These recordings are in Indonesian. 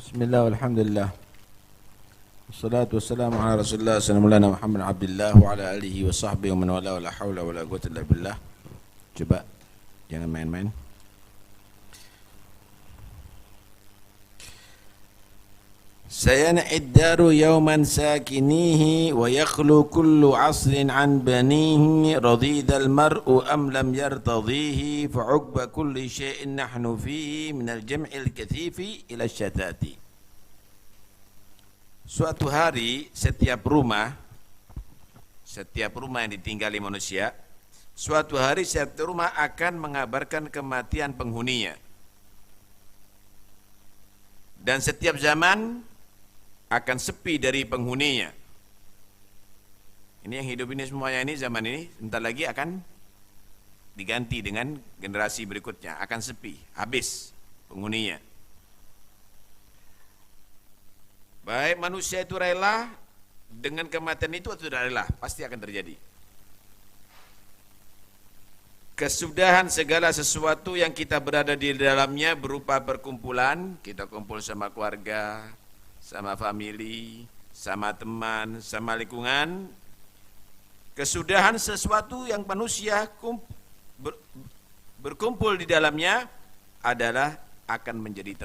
Bismillah walhamdulillah. Wassalatu wassalamu ala Rasulillah sallallahu Muhammad Abdullah wa ala alihi wa sahbihi wa man wala wa la hawla wa la quwwata illa billah. Coba jangan main-main. Sayan'id daru yawman sakinihi wa yakhlu kullu asrin an banihi radidal mar'u am lam yartadhihi fa'uqba kulli syai'in nahnu fihi minal jam'il kathifi ila syatati. Suatu hari setiap rumah yang ditinggali manusia, suatu hari setiap rumah akan mengabarkan kematian penghuninya. Dan setiap zaman akan sepi dari penghuninya. Ini yang hidup ini semuanya ini zaman ini sebentar lagi akan diganti dengan generasi berikutnya, akan sepi, habis penghuninya. Baik manusia itu rela dengan kematian itu atau tidak rela, pasti akan terjadi. Kesudahan segala sesuatu yang kita berada di dalamnya berupa perkumpulan, kita kumpul sama keluarga, sama family, sama teman, sama lingkungan. Kesudahan sesuatu yang manusia berkumpul di dalamnya adalah akan menjadi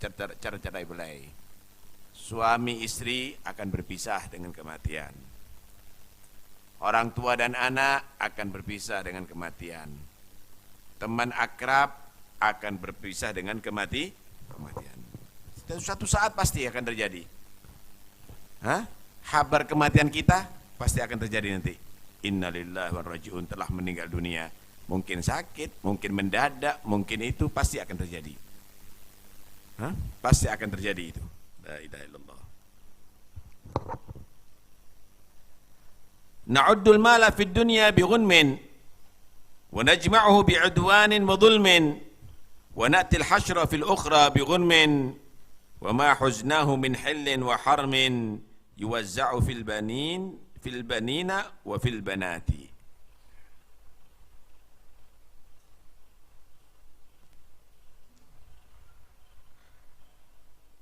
tercerai-berai. Suami istri akan berpisah dengan kematian. Orang tua dan anak akan berpisah dengan kematian. Teman akrab akan berpisah dengan kematian. Suatu saat pasti akan terjadi. Kabar kematian kita pasti akan terjadi nanti. Innalillahi wa raji'un, telah meninggal dunia. Mungkin sakit, mungkin mendadak, mungkin itu pasti akan terjadi. Pasti akan terjadi itu. La ilaha illallah. Na'uddul mala fid dunya bi ghunmin wa najma'uhu bi 'udwanin wa dhulmin wa na'ti al-hashra fil ukhra bi ghunmin wa ma huznahu min hillin wa harmin yuwazza'u fil banina wa fil banati.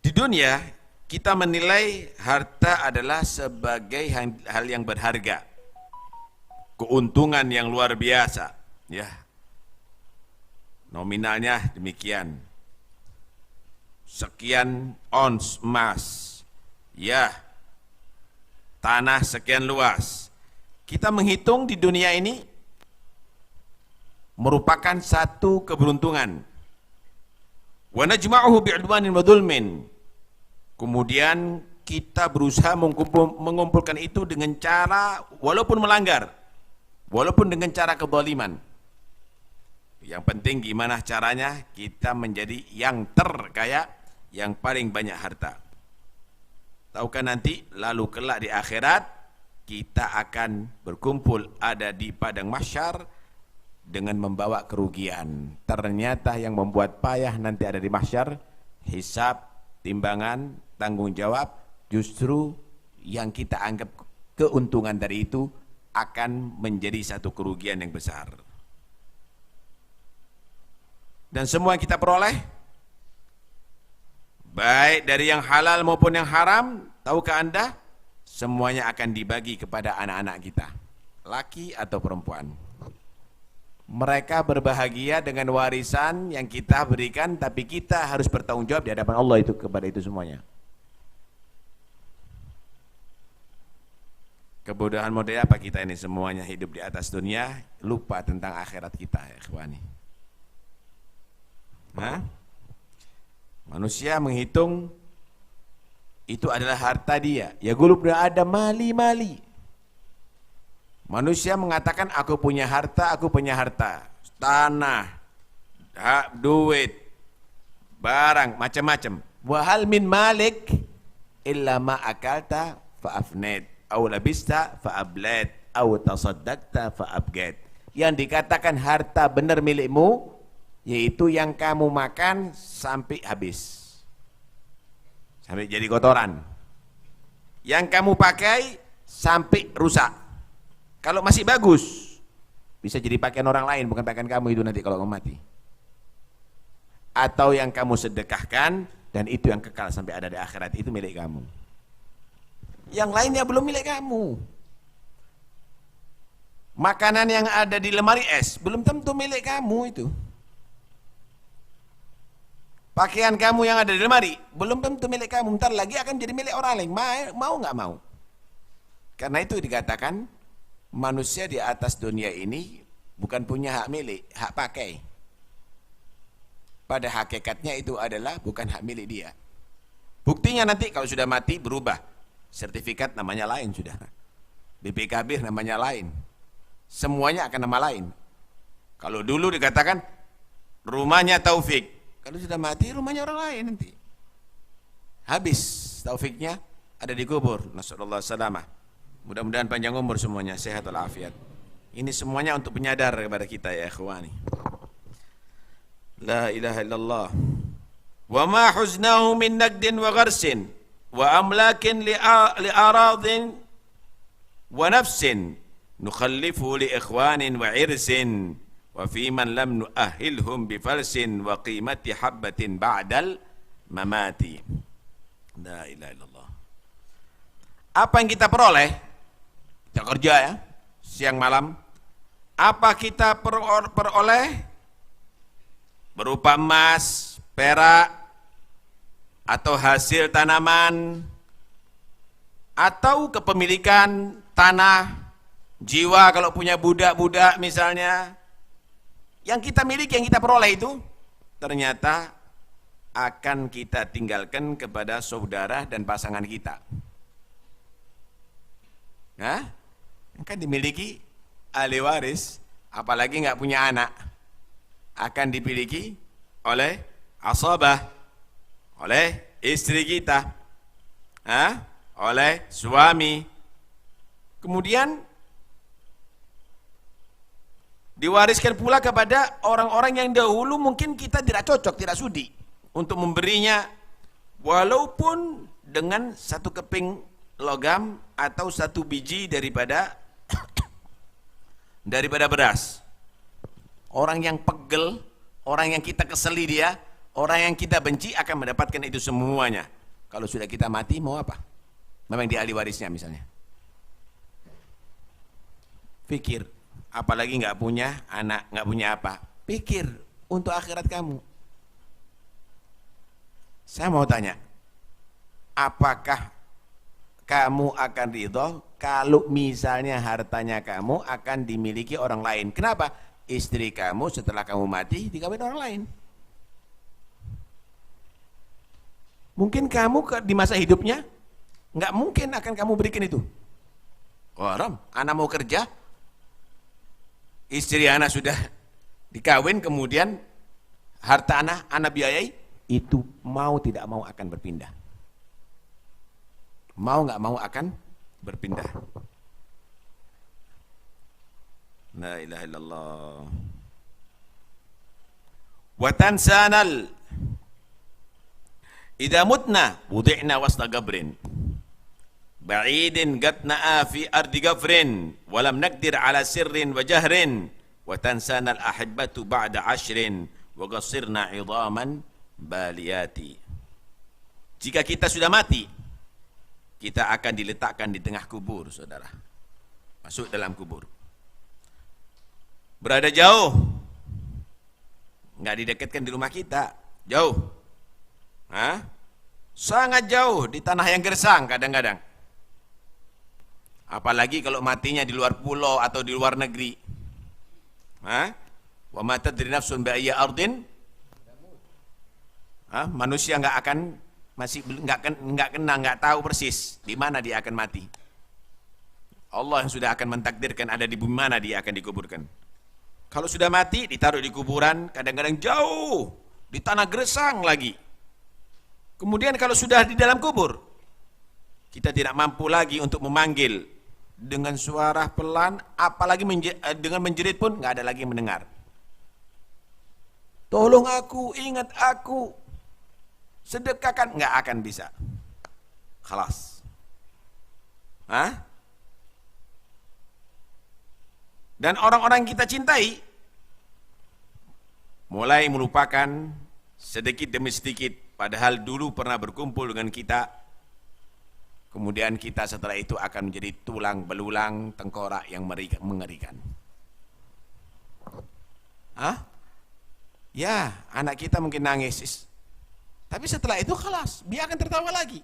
Di dunia kita menilai harta adalah sebagai hal yang berharga, keuntungan yang luar biasa, ya. Nominalnya demikian, sekian ons emas, ya, tanah sekian luas. Kita menghitung di dunia ini merupakan satu keberuntungan. Wa najma'uhu bi'udwanin wa dhulmin. Kemudian kita berusaha mengumpulkan itu dengan cara walaupun melanggar, walaupun dengan cara kezaliman. Yang penting gimana caranya kita menjadi yang terkaya, yang paling banyak harta. Tahukah nanti lalu kelak di akhirat kita akan berkumpul ada di padang mahsyar dengan membawa kerugian. Ternyata yang membuat payah nanti ada di mahsyar, hisab, timbangan, tanggung jawab, justru yang kita anggap keuntungan dari itu akan menjadi satu kerugian yang besar. Dan semua yang kita peroleh, baik dari yang halal maupun yang haram, tahukah Anda? Semuanya akan dibagi kepada anak-anak kita, laki atau perempuan. Mereka berbahagia dengan warisan yang kita berikan, tapi kita harus bertanggung jawab di hadapan Allah itu kepada itu semuanya. Kebodohan model apa kita ini, semuanya hidup di atas dunia, lupa tentang akhirat kita, ya ikhwani. Manusia menghitung itu adalah harta dia. Ya gulub ada mali. Manusia mengatakan aku punya harta, tanah, duit, barang, macam-macam. Wa hal min malik illa ma akalta fa afnait. Aw labista fa ablat aw tasaddaqta fa abgat. Yang dikatakan harta benar milikmu yaitu yang kamu makan sampai habis, sampai jadi kotoran, yang kamu pakai sampai rusak. Kalau masih bagus bisa jadi pakaian orang lain, bukan pakaian kamu itu nanti kalau kamu mati. Atau yang kamu sedekahkan Dan itu yang kekal sampai ada di akhirat, itu milik kamu. Yang lainnya belum milik kamu. Makanan yang ada di lemari es belum tentu milik kamu itu. Pakaian kamu yang ada di lemari belum tentu milik kamu. Bentar lagi akan jadi milik orang lain. Mau nggak mau? Karena itu dikatakan manusia di atas dunia ini bukan punya hak milik, hak pakai. Pada hakikatnya itu adalah bukan hak milik dia. Buktinya nanti kalau sudah mati berubah. Sertifikat namanya lain sudah. BPKB namanya lain. Semuanya akan nama lain. Kalau dulu dikatakan rumahnya Taufik, kalau sudah mati rumahnya orang lain nanti. Habis Taufiknya ada di kubur. Nasallallahu salamah. Mudah-mudahan panjang umur semuanya, sehat walafiat. Ini semuanya untuk penyadar kepada kita ya ikhwani. La ilaha illallah. Wa ma huznahu min naqdin wa gharsin wa amlakin li aradin wa nafsin nukhallifu li ikhwanin wa irsin wa fi man lam nu'ahilhum bi falsin wa qimati habbatin ba'dal mamati. La ilaha illallah. Apa yang kita peroleh, kita kerja ya, siang malam, apa kita peroleh berupa emas, perak, atau hasil tanaman, atau kepemilikan tanah, jiwa kalau punya budak-budak misalnya, yang kita miliki, yang kita peroleh itu ternyata akan kita tinggalkan kepada saudara dan pasangan kita. Nah, kan dimiliki ahli waris, apalagi nggak punya anak, akan dimiliki oleh asabah, oleh istri kita, oleh suami. Kemudian diwariskan pula kepada orang-orang yang dahulu mungkin kita tidak cocok, tidak sudi untuk memberinya, walaupun dengan satu keping logam atau satu biji daripada beras. Orang yang pegel, orang yang kita keseli dia, orang yang kita benci akan mendapatkan itu semuanya. Kalau sudah kita mati mau apa? Memang dia ahli warisnya misalnya. Pikir, apalagi nggak punya anak, nggak punya apa. Pikir untuk akhirat kamu. Saya mau tanya, apakah kamu akan ridho kalau misalnya hartanya kamu akan dimiliki orang lain? Kenapa? Istri kamu setelah kamu mati dikawin orang lain. Mungkin kamu di masa hidupnya nggak mungkin akan kamu berikan itu. Haram, anak mau kerja, istri anak sudah dikawin, kemudian harta anak biayai, itu mau tidak mau akan berpindah. Mau nggak mau akan berpindah. La ilaha illallah. Wa tansanal idza mutna wudi'na wasta gabrin ba'idin gatna'a fi ardi gafrin wa lam naqdir ala sirrin wa jahrin wa tansanal ahibbatu ba'da ashrin wa qasirna 'idhaman baliyati. Jika kita sudah mati, kita akan diletakkan di tengah kubur, saudara. Masuk dalam kubur. Berada jauh, nggak didekatkan di rumah kita, jauh, sangat jauh di tanah yang gersang kadang-kadang. Apalagi kalau matinya di luar pulau atau di luar negeri. Wa ma tadri nafsun bi ayyi ardin. Manusia nggak akan nggak tahu persis di mana dia akan mati. Allah yang sudah akan mentakdirkan ada di bumi mana dia akan dikuburkan. Kalau sudah mati ditaruh di kuburan, kadang-kadang jauh di tanah gersang lagi. Kemudian kalau sudah di dalam kubur, kita tidak mampu lagi untuk memanggil dengan suara pelan, apalagi dengan menjerit pun nggak ada lagi yang mendengar. Tolong aku, ingat aku, sedekahkan, nggak akan bisa. Khalas. Dan orang-orang kita cintai mulai melupakan sedikit demi sedikit, padahal dulu pernah berkumpul dengan kita. Kemudian kita setelah itu akan menjadi tulang belulang, tengkorak yang mengerikan. Hah? Ya, anak kita mungkin nangis. Tapi setelah itu khalas, dia akan tertawa lagi.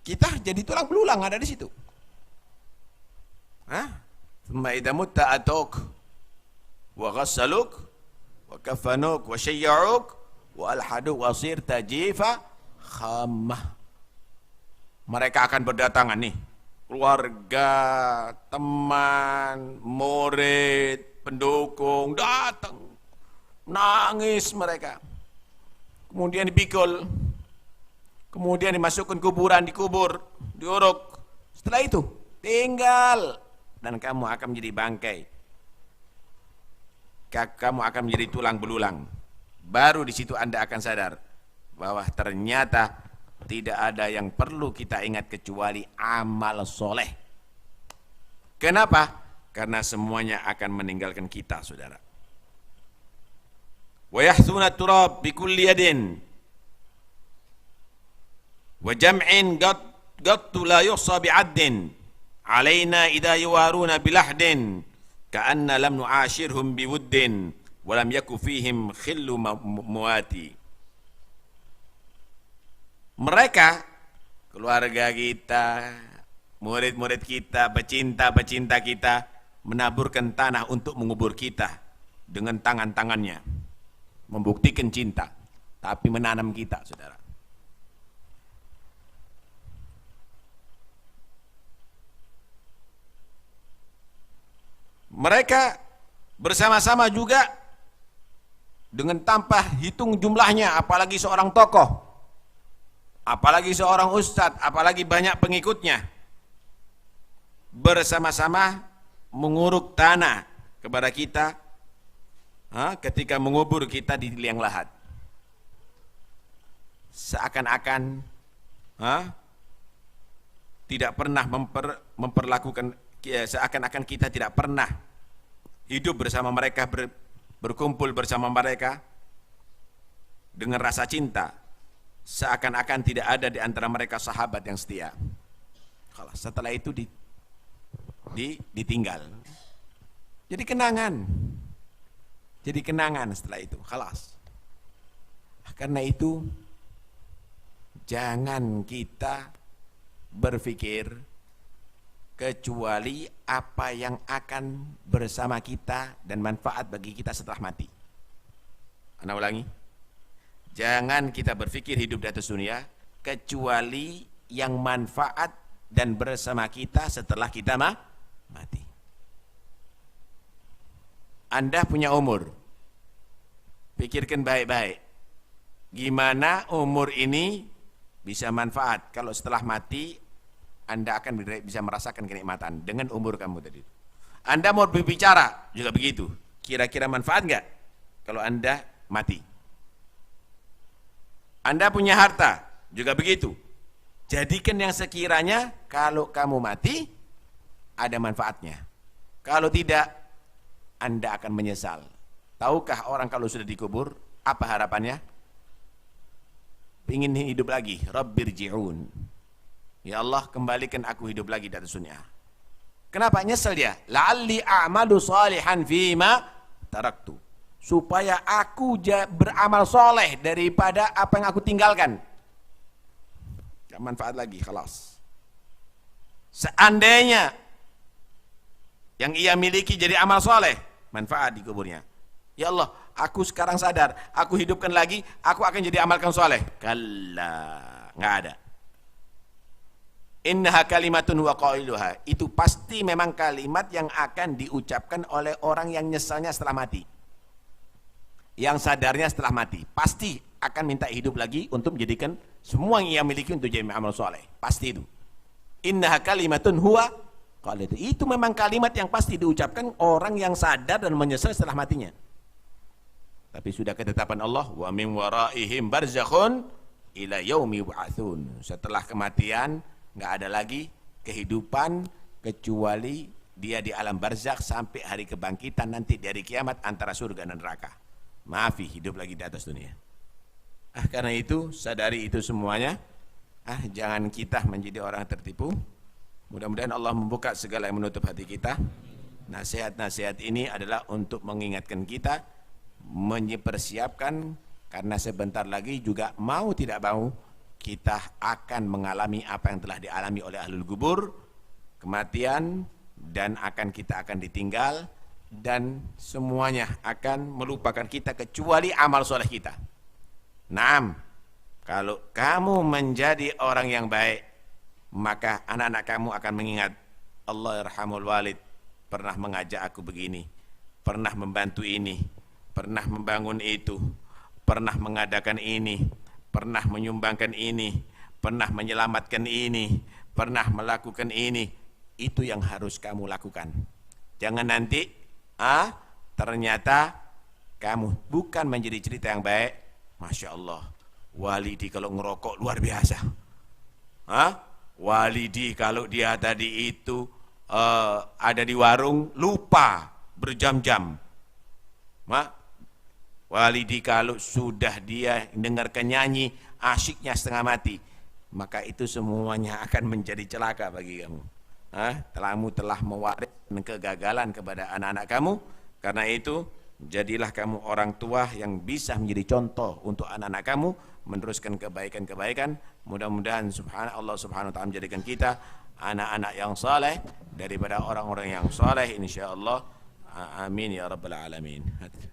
Kita jadi tulang belulang ada di situ. Hah? Thumma idza mutta atuk wa ghassaluk wa kafanuk wa syayya'uk wa alhaduk wa sirta jifa khammah. Mereka akan berdatangan nih, keluarga, teman, murid, pendukung datang, nangis mereka, kemudian dipikul, kemudian dimasukkan kuburan, dikubur, diuruk. Setelah itu tinggal, dan kamu akan menjadi bangkai, kamu akan menjadi tulang belulang. Baru di situ Anda akan sadar bahwa ternyata tidak ada yang perlu kita ingat kecuali amal soleh. Kenapa? Karena semuanya akan meninggalkan kita, saudara. Wa yahthuna turab bi kulli yadin wa jam'in qattu la yuhsa bi'addin alaina idza yuwaruna bilahdin ka'anna lam nu'ashirhum biwuddin wa lam yaku fihim khillu muwati. Mereka, keluarga kita, murid-murid kita, pecinta-pecinta kita, menaburkan tanah untuk mengubur kita dengan tangan-tangannya, membuktikan cinta, tapi menanam kita, saudara. Mereka bersama-sama juga dengan tanpa hitung jumlahnya, apalagi seorang tokoh, apalagi seorang ustadz, apalagi banyak pengikutnya, bersama-sama menguruk tanah kepada kita ketika mengubur kita di liang lahat. Seakan-akan tidak pernah memperlakukan, seakan-akan kita tidak pernah hidup bersama mereka, berkumpul bersama mereka dengan rasa cinta. Seakan-akan tidak ada di antara mereka sahabat yang setia. Setelah itu ditinggal. Jadi kenangan. Jadi kenangan setelah itu. Khalas. Karena itu jangan kita berpikir kecuali apa yang akan bersama kita dan manfaat bagi kita setelah mati. Ana ulangi. Jangan kita berpikir hidup di atas dunia kecuali yang manfaat dan bersama kita setelah kita mati. Anda punya umur, pikirkan baik-baik, gimana umur ini bisa manfaat kalau setelah mati Anda akan bisa merasakan kenikmatan dengan umur kamu tadi. Anda mau berbicara juga begitu, kira-kira manfaat nggak kalau Anda mati? Anda punya harta, juga begitu. Jadikan yang sekiranya kalau kamu mati, ada manfaatnya. Kalau tidak, Anda akan menyesal. Tahukah orang kalau sudah dikubur, apa harapannya? Ingin hidup lagi, Rabbirji'un. Ya Allah, kembalikan aku hidup lagi di atas dunia. Kenapa nyesel dia? La'alli a'malu salihan fima taraktu. Supaya aku beramal soleh daripada apa yang aku tinggalkan. Gak manfaat lagi, khalas. Seandainya yang ia miliki jadi amal soleh, manfaat di kuburnya. Ya Allah, aku sekarang sadar, aku hidupkan lagi, aku akan jadi amalkan soleh. Kalla, gak ada. Innaha kalimatun wa qailuha. Itu pasti memang kalimat yang akan diucapkan oleh orang yang nyesalnya setelah mati. Yang sadarnya setelah mati pasti akan minta hidup lagi untuk menjadikan semua yang ia miliki untuk jadi amal soleh. Pasti itu. Innaha kalimatun huwa qailuha. Itu memang kalimat yang pasti diucapkan orang yang sadar dan menyesal setelah matinya. Tapi sudah ketetapan Allah, wa min waraihim barzakhun ila yaumi yub'atsun. Setelah kematian nggak ada lagi kehidupan kecuali dia di alam barzakh sampai hari kebangkitan nanti dari kiamat antara surga dan neraka. maafi, hidup lagi di atas dunia. Karena itu sadari itu semuanya. Jangan kita menjadi orang tertipu. Mudah-mudahan Allah membuka segala yang menutup hati kita. Nasihat-nasihat ini adalah untuk mengingatkan kita, mempersiapkan, karena sebentar lagi juga mau tidak mau kita akan mengalami apa yang telah dialami oleh ahlul kubur, kematian, dan kita akan ditinggal, dan semuanya akan melupakan kita kecuali amal soleh kita. Naam, kalau kamu menjadi orang yang baik, maka anak-anak kamu akan mengingat, Allah yarhamul walid pernah mengajak aku begini, pernah membantu ini, pernah membangun itu, pernah mengadakan ini, pernah menyumbangkan ini, pernah menyelamatkan ini, pernah melakukan ini. Itu yang harus kamu lakukan. Jangan nanti ternyata kamu bukan menjadi cerita yang baik. Masya Allah, Walidi kalau ngerokok luar biasa. Walidi kalau dia tadi itu ada di warung lupa berjam-jam. Walidi kalau sudah dia dengarkan nyanyi asyiknya setengah mati, maka itu semuanya akan menjadi celaka bagi kamu. Telah mewariskan kegagalan kepada anak-anak kamu. Karena itu jadilah kamu orang tua yang bisa menjadi contoh untuk anak-anak kamu, meneruskan kebaikan-kebaikan. Mudah-mudahan Allah subhanahu wa ta'ala menjadikan kita anak-anak yang saleh daripada orang-orang yang saleh insyaallah. Amin ya rabbal alamin.